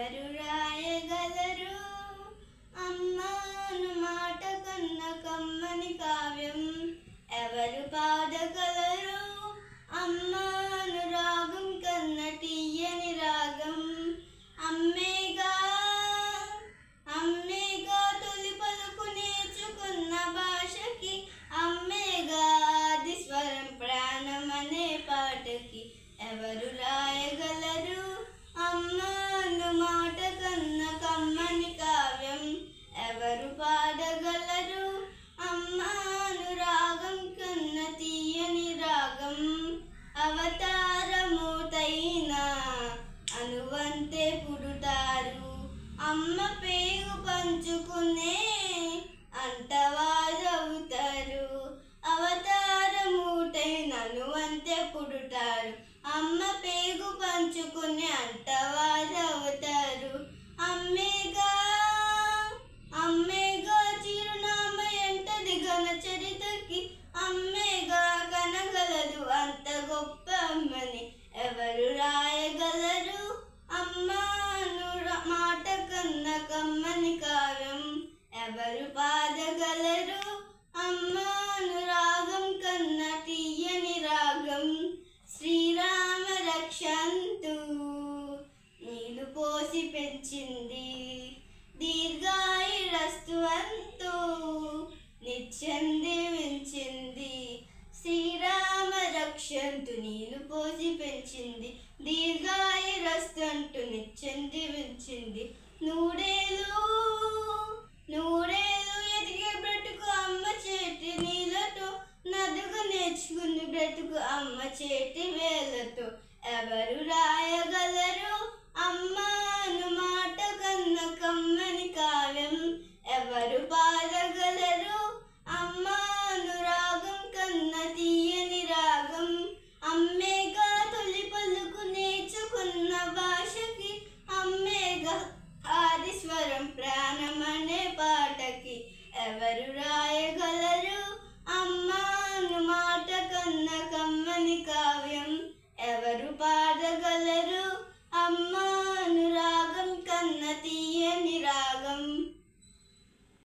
ఎవరు రాయగలరు అమ్మాను మాట కన్న కమ్మని కావ్యం? ఎవరు పాడగలరు అమ్మాను రాగం కన్న తీయని రాగం? అమ్మేగా అమ్మేగా తొలి పలుకు నేర్చుకున్న భాషకి, అమ్మేగా ఆది స్వరం ప్రాణం అనే పాటకి. ఎవరు రాయగలరు అమ్మాను మాట కన్న కమ్మని కావ్యం? ఎవరు పాడగలరు అమ్మాను రాగం కన్న తీయని రాగం? అవతారమూతైన అనువంతే పుడుతారు, అమ్మ పేగు పంచుకునే అంటవారవుతారు. అవతారమూటైన అనువంతే పుడుతారు, అమ్మ పేగు పంచుకునే అంటవారవుతారు. అమ్మేగా అమ్మేగా చిరునామ ఎంటది ఘన చరితకి, అమ్మేగా కనగలదు అంత గొప్ప అమ్మని. ఎవరు రాయగలరు అమ్మాను మాట కన్న కమ్మని కావ్యం? ఎవరు పాడగలరు అమ్మాను రాగం కన్న తీయని రాగం? శ్రీరామ రక్షంతు నీళ్లు పోసి పెంచింది, దీర్ఘాయురస్తు అంటూ నిత్యం దీవించింది. శ్రీరామ రక్షంతు నీళ్లు పోసి పెంచింది, దీర్ఘాయురస్తు అంటూ నిత్యం దీవించింది. నూడేలు నూడేలు ఎదిగే బ్రతుకు అమ్మ చేతి నీళ్ళతో, నదుగు నేర్చుకుని బ్రతుకు అమ్మ చేతి వేళ్ళతో. ఎవరు రాయగలరు అమ్మాను మాట కన్న కమ్మని కావ్యం? ఎవరు పాడగలరు అమ్మాను రాగం కన్న తీయని రాగం? అమ్మేగా తొలి పలుకు నేర్చుకున్న భాషకి, అమ్మేగా ఆది స్వరం ప్రాణం అనే పాటకి. ఎవరు రాయగలరు అమ్మాను మాట కన్న కమ్మని కావ్యం? ఎవరు